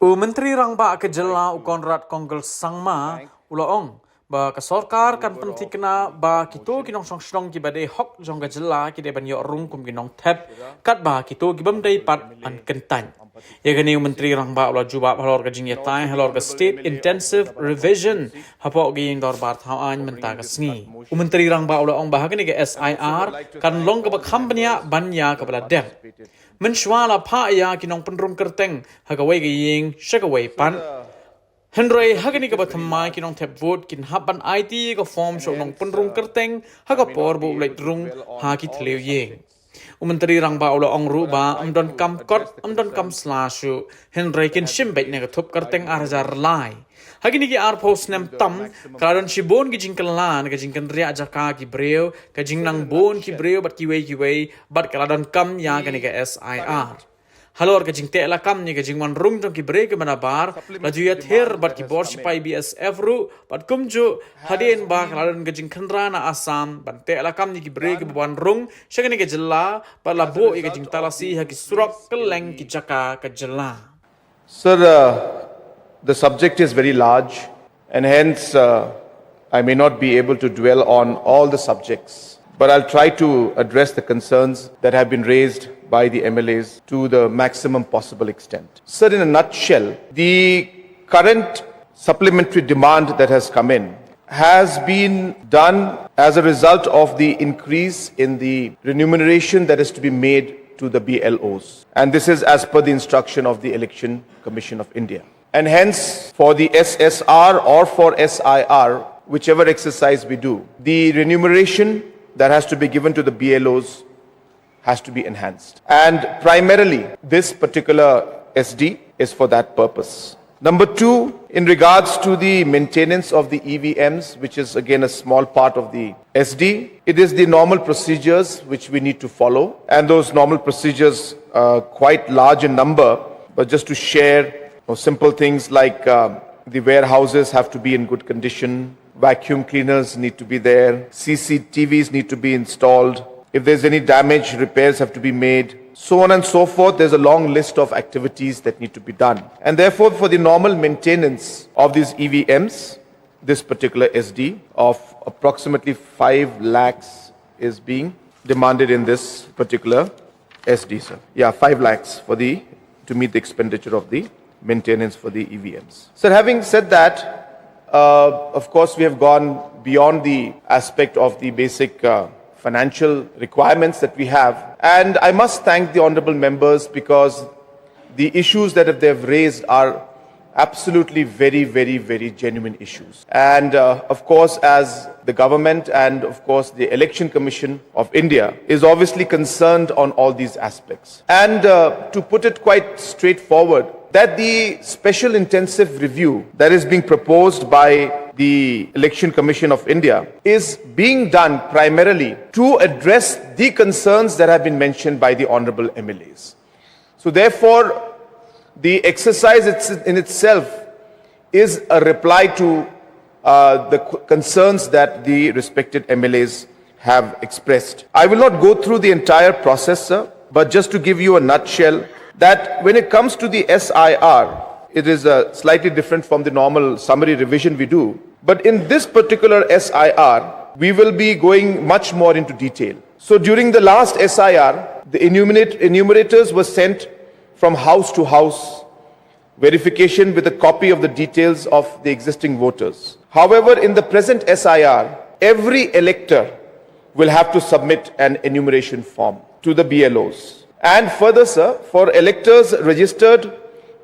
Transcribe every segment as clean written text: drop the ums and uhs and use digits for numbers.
Menteri Rangba ke jylla Conrad Konggel Sangma ulaong ba ka sorkar kan penting kena ba kito kinong Shnong ki bade hok jong ga jylla ki de ban yo rung kum kinong tap kat ba kito ki bam dai pat an Kyntait. Ya gani Menteri Rangba ula juba halor ga jingya tai halor ga state intensive revision hapo gi ing dor bar thau an menta ka sngi. Menteri Rangba ulaong ba gani ga SIR kan long ga ba khambnya banya ka bala dem. Menshwala pa ya kinong penrum kerteng hagawai giying shagawai pan Henry hagani ka bathamai kinong tap vote kin haban IT ka form show nong penrum kerteng hagapor bu lait rung ha ki thleu yeng Menteri Rangba ula ong ru ba amdon kam kot amdon kam slashu Henry kin shimbait ne ka thup kerteng arjar lai Hagini ki ar post nem tam karon si bon ki jingkan lan ka jingkan ria jaka ki breu ka jingnang bon ki breu bat ki wei bat kaladon kam ya ka ni ka SIR halor ka jingte la kam ni ka jingwan rung jong ki breu ke mana bar la juya ther bat ki bor sipai BSF ru bat kumju hadin ba kaladon ka jingkan rana Assam bat te la kam ni ki breu ke ban rung shagani ka jylla bat la bo ka jingtalasi ha ki surok keleng ki jaka ka jylla Sir, the subject is very large and hence I may not be able to dwell on all the subjects, but I'll try to address the concerns that have been raised by the MLAs to the maximum possible extent. Sir, in a nutshell, the current supplementary demand that has come in has been done as a result of the increase in the remuneration that is to be made to the BLOs. And this is as per the instruction of the Election Commission of India. And hence, for the SSR or for SIR, whichever exercise we do, the remuneration that has to be given to the BLOs has to be enhanced. And primarily, this particular SD is for that purpose. Number two, in regards to the maintenance of the EVMs, which is again a small part of the SD, it is the normal procedures which we need to follow. And those normal procedures are quite large in number, but just to share simple things like the warehouses have to be in good condition, vacuum cleaners need to be there, CCTVs need to be installed, if there's any damage, repairs have to be made, so on and so forth. There's a long list of activities that need to be done. And therefore, for the normal maintenance of these EVMs, this particular SD of approximately 5 lakhs is being demanded in this particular SD, sir. Yeah, 5 lakhs to meet the expenditure of the maintenance for the EVMs. Sir, having said that, of course, we have gone beyond the aspect of the basic financial requirements that we have. And I must thank the honorable members because the issues that they've raised are absolutely very genuine issues. And of course, as the government and of course the Election Commission of India is obviously concerned on all these aspects. And to put it quite straightforward, that the special intensive review that is being proposed by the Election Commission of India is being done primarily to address the concerns that have been mentioned by the honorable MLAs. So therefore, the exercise in itself is a reply to the concerns that the respected MLAs have expressed. I will not go through the entire process, sir, but just to give you a nutshell, that when it comes to the SIR, it is slightly different from the normal summary revision we do. But in this particular SIR, we will be going much more into detail. So during the last SIR, the enumerators were sent from house to house, verification with a copy of the details of the existing voters. However, in the present SIR, every elector will have to submit an enumeration form to the BLOs. And further, sir, for electors registered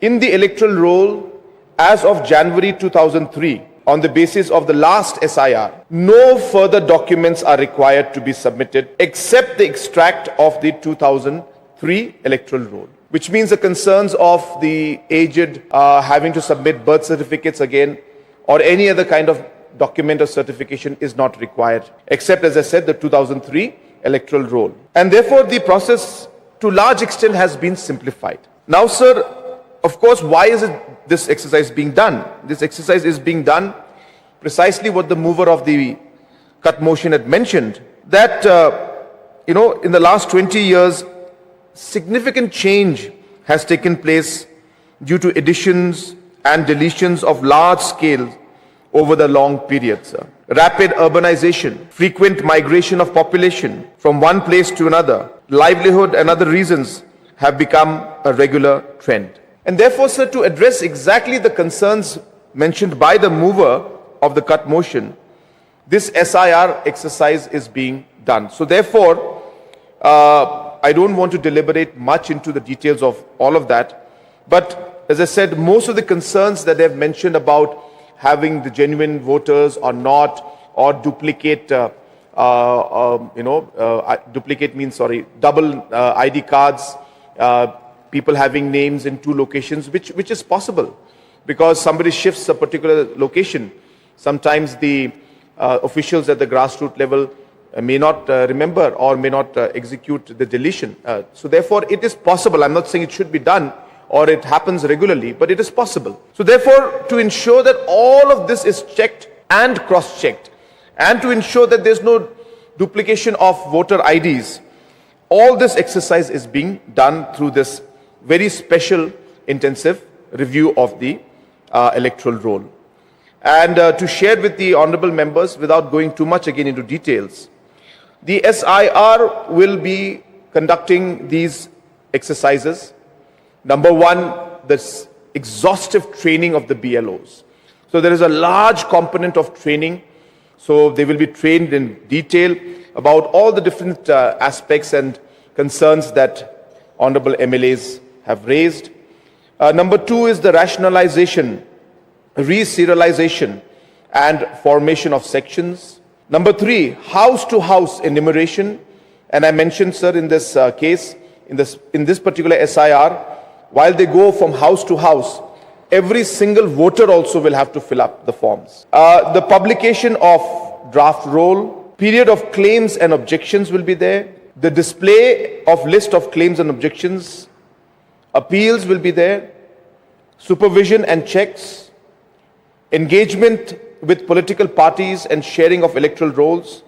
in the electoral roll as of January 2003, on the basis of the last SIR, no further documents are required to be submitted except the extract of the 2003 electoral roll, which means the concerns of the aged having to submit birth certificates again or any other kind of document or certification is not required, except, as I said, the 2003 electoral roll. And therefore, the process to large extent has been simplified. Now, sir, of course, why is this exercise being done? This exercise is being done precisely what the mover of the cut motion had mentioned, that, in the last 20 years, significant change has taken place due to additions and deletions of large scale over the long period, sir. Rapid urbanization, frequent migration of population from one place to another, livelihood and other reasons have become a regular trend. And therefore, sir, to address exactly the concerns mentioned by the mover of the cut motion, this SIR exercise is being done. So therefore, I don't want to deliberate much into the details of all of that. But as I said, most of the concerns that they have mentioned about having the genuine voters or not, or duplicate, duplicate means, double ID cards, people having names in two locations, which is possible because somebody shifts a particular location. Sometimes the officials at the grassroots level may not remember or may not execute the deletion. So therefore, it is possible. I'm not saying it should be done or it happens regularly, but it is possible. So therefore, to ensure that all of this is checked and cross-checked, and to ensure that there's no duplication of voter IDs, all this exercise is being done through this very special, intensive review of the electoral roll. And to share with the honorable members, without going too much again into details, the SIR will be conducting these exercises. Number one, this exhaustive training of the BLOs. So there is a large component of training. So they will be trained in detail about all the different aspects and concerns that honorable MLAs have raised. Number two is the rationalization, re-serialization and formation of sections. Number three, house-to-house enumeration. And I mentioned, sir, in this case, in this particular SIR, while they go from house to house, every single voter also will have to fill up the forms. The publication of draft roll, period of claims and objections will be there. The display of list of claims and objections, appeals will be there. Supervision and checks, engagement with political parties and sharing of electoral rolls,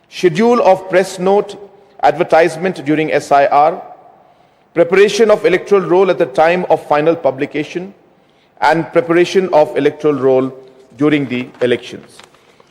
schedule of press note, advertisement during SIR, preparation of electoral roll at the time of final publication, and preparation of electoral roll during the elections.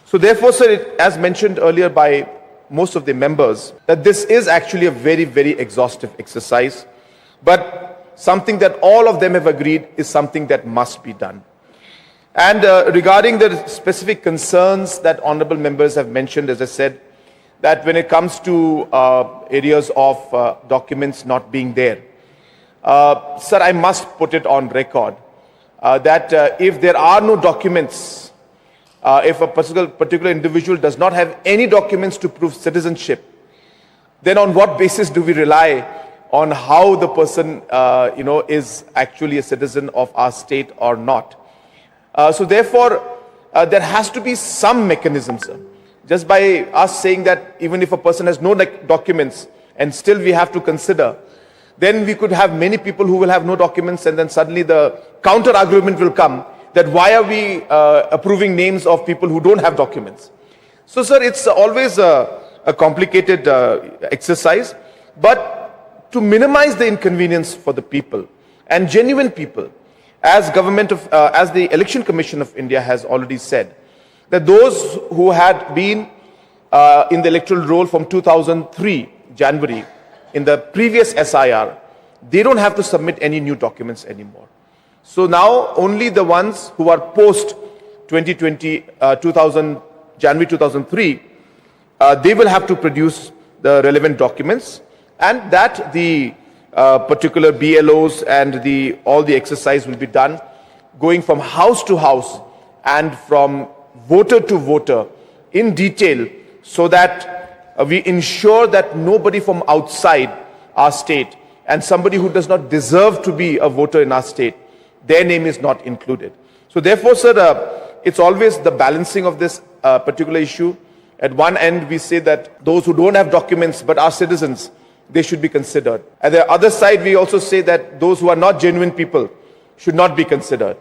So therefore, sir, as mentioned earlier by most of the members, that this is actually a very, very exhaustive exercise, but something that all of them have agreed is something that must be done. And regarding the specific concerns that honorable members have mentioned, as I said, that when it comes to areas of documents not being there, sir, I must put it on record that if there are no documents, if a particular individual does not have any documents to prove citizenship, then on what basis do we rely on how the person is actually a citizen of our state or not? So therefore, there has to be some mechanism, sir. Just by us saying that even if a person has no documents and still we have to consider, then we could have many people who will have no documents, and then suddenly the counter argument will come that why are we approving names of people who don't have documents? So sir, it's always a complicated exercise, but to minimize the inconvenience for the people and genuine people, as the Election Commission of India has already said, that those who had been in the electoral roll from 2003 January in the previous SIR, they don't have to submit any new documents anymore. So now only the ones who are post 2020 January 2003, they will have to produce the relevant documents, and that the particular BLOs and all the exercise will be done going from house to house and from voter to voter in detail, so that we ensure that nobody from outside our state and somebody who does not deserve to be a voter in our state, their name is not included. So therefore, sir, it's always the balancing of this particular issue. At one end, we say that those who don't have documents but are citizens, they should be considered. At the other side, we also say that those who are not genuine people should not be considered.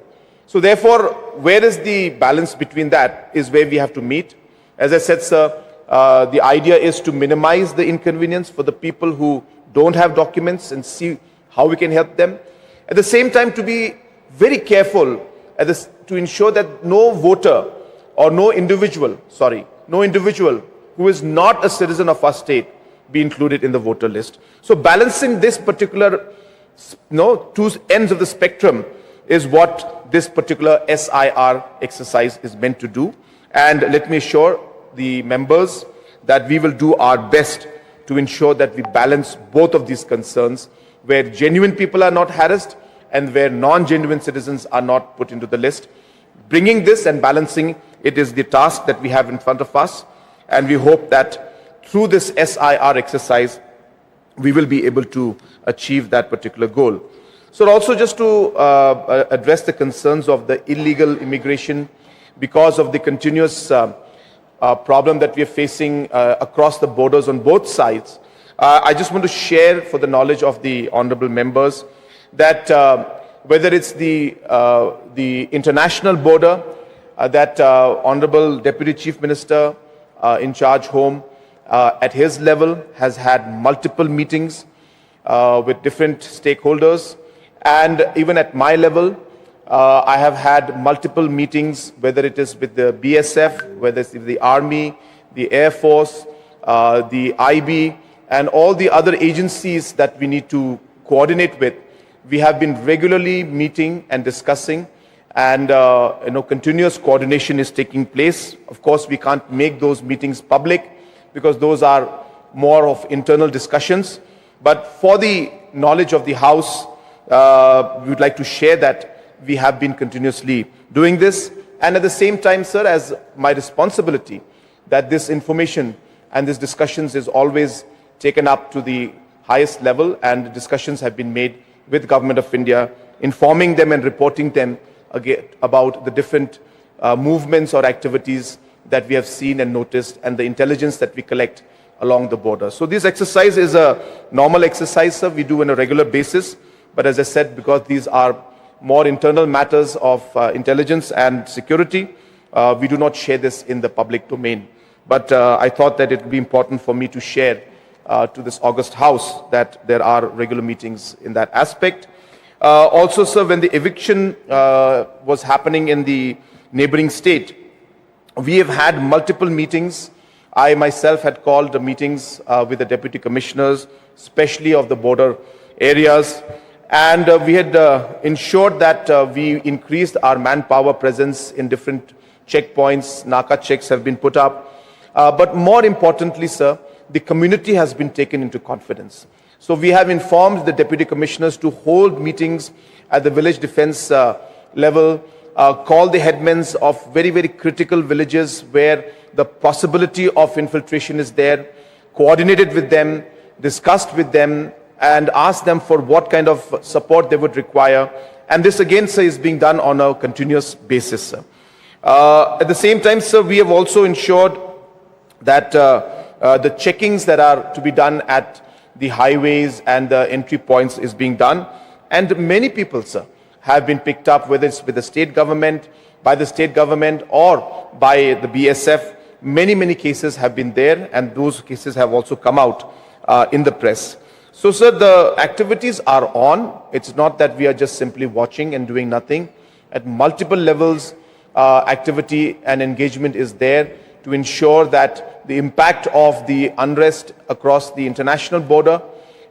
So therefore, where is the balance between that is where we have to meet. As I said, sir, the idea is to minimize the inconvenience for the people who don't have documents and see how we can help them. At the same time, to be very careful to ensure that no voter or no individual who is not a citizen of our state be included in the voter list. So balancing this particular two ends of the spectrum is what this particular SIR exercise is meant to do. And let me assure the members that we will do our best to ensure that we balance both of these concerns, where genuine people are not harassed and where non-genuine citizens are not put into the list. Bringing this and balancing it is the task that we have in front of us, and we hope that through this SIR exercise we will be able to achieve that particular goal. So also just to address the concerns of the illegal immigration, because of the continuous problem that we are facing across the borders on both sides, I just want to share for the knowledge of the honorable members that whether it's the international border, that Honorable Deputy Chief Minister in charge Home at his level has had multiple meetings with different stakeholders, and even at my level I have had multiple meetings, whether it is with the BSF, whether it's with the Army, the Air Force, the IB, and all the other agencies that we need to coordinate with. We have been regularly meeting and discussing, and continuous coordination is taking place. Of course, we can't make those meetings public because those are more of internal discussions. But for the knowledge of the House, we would like to share that we have been continuously doing this. And at the same time, sir, as my responsibility, that this information and these discussions is always taken up to the highest level, and discussions have been made with Government of India, informing them and reporting them again about the different movements or activities that we have seen and noticed, and the intelligence that we collect along the border. So this exercise is a normal exercise, sir, we do on a regular basis. But as I said, because these are more internal matters of intelligence and security, we do not share this in the public domain. But I thought that it would be important for me to share to this august House that there are regular meetings in that aspect. Also, sir, when the eviction was happening in the neighboring state, we have had multiple meetings. I myself had called meetings with the deputy commissioners, especially of the border areas. And we had ensured that we increased our manpower presence in different checkpoints. Naka checks have been put up. But more importantly, sir, the community has been taken into confidence. So we have informed the deputy commissioners to hold meetings at the village defense level, call the headmen of very, very critical villages where the possibility of infiltration is there, coordinated with them, discussed with them, and asked them for what kind of support they would require. And this again, sir, is being done on a continuous basis, sir. At the same time, sir, we have also ensured that the checkings that are to be done at the highways and the entry points is being done. And many people, sir, have been picked up, whether it's with the state government, by the state government, or by the BSF. Many, many cases have been there, and those cases have also come out in the press. So, sir, the activities are on. It's not that we are just simply watching and doing nothing. At multiple levels, activity and engagement is there to ensure that the impact of the unrest across the international border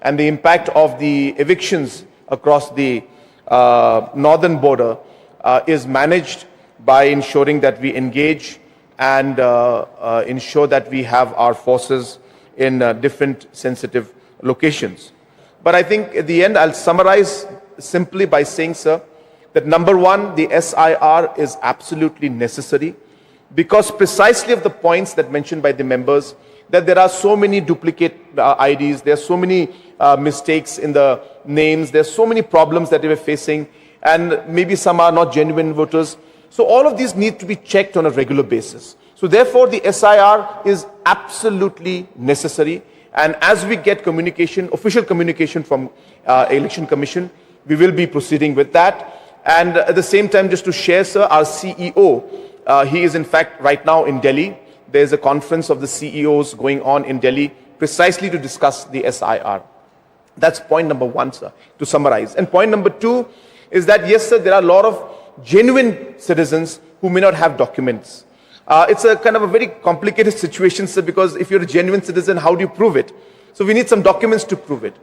and the impact of the evictions across the northern border is managed by ensuring that we engage and ensure that we have our forces in different sensitive locations. But I think at the end, I'll summarize simply by saying, sir, that number one, the SIR is absolutely necessary, because precisely of the points that mentioned by the members, that there are so many duplicate IDs, there are so many mistakes in the names, there are so many problems that we are facing, and maybe some are not genuine voters. So all of these need to be checked on a regular basis. So therefore, the SIR is absolutely necessary. And as we get communication, official communication from Election Commission, we will be proceeding with that. And at the same time, just to share, sir, our CEO, he is in fact right now in Delhi. There is a conference of the CEOs going on in Delhi precisely to discuss the SIR. That's point number one, sir, to summarize. And point number two is that, yes, sir, there are a lot of genuine citizens who may not have documents. It's a kind of a very complicated situation, sir, because if you're a genuine citizen, how do you prove it? So we need some documents to prove it.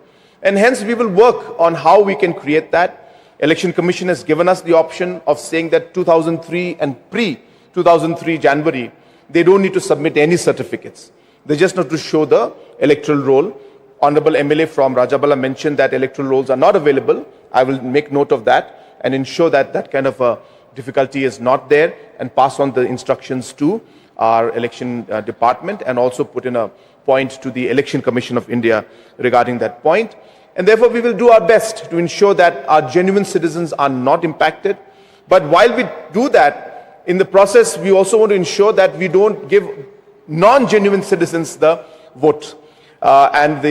And hence we will work on how we can create that. Election Commission has given us the option of saying that 2003 and pre-2003 January, they don't need to submit any certificates. They just need to show the electoral roll. Honorable MLA from Rajabala mentioned that electoral rolls are not available. I will make note of that and ensure that that kind of a difficulty is not there, and pass on the instructions to our election department, and also put in a point to the Election Commission of India regarding that point. And therefore we will do our best to ensure that our genuine citizens are not impacted. But while we do that, in the process we also want to ensure that we don't give non-genuine citizens the vote and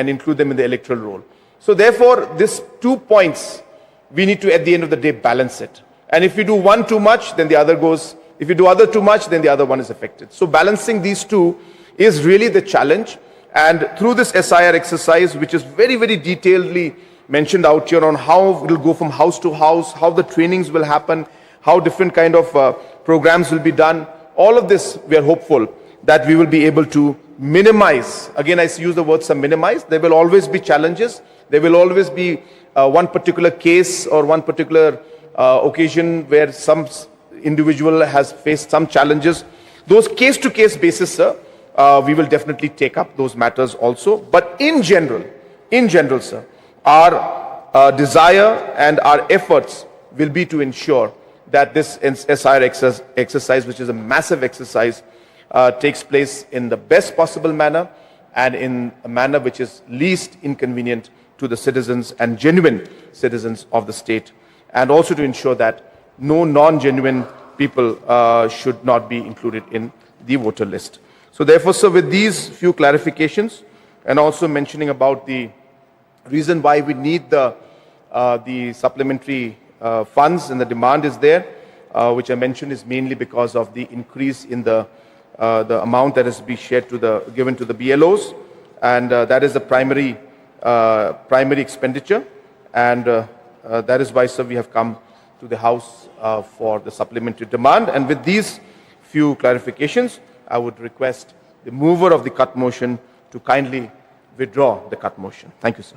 include them in the electoral roll. So therefore these 2 points we need to, at the end of the day, balance it. And if we do one too much, then the other goes. If you do other too much, then the other one is affected. So balancing these two is really the challenge. And through this SIR exercise, which is very, very detailedly mentioned out here on how it will go from house to house, how the trainings will happen, how different kind of programs will be done, all of this, we are hopeful that we will be able to minimize. Again, I use the word some minimize. There will always be challenges. There will always be one particular case or one particular occasion where some individual has faced some challenges. Those case-to-case basis, sir, we will definitely take up those matters also. But in general, sir, our desire and our efforts will be to ensure that this SIR exercise, which is a massive exercise, takes place in the best possible manner and in a manner which is least inconvenient to the citizens and genuine citizens of the state, and also to ensure that no non-genuine people should not be included in the voter list. So therefore, sir, with these few clarifications, and also mentioning about the reason why we need the supplementary funds, and the demand is there, which I mentioned is mainly because of the increase in the amount that is being shared to given to the BLOs, and that is the primary expenditure, and that is why, sir, we have come to the House for the supplementary demand. And with these few clarifications, I would request the mover of the cut motion to kindly withdraw the cut motion. Thank you, sir.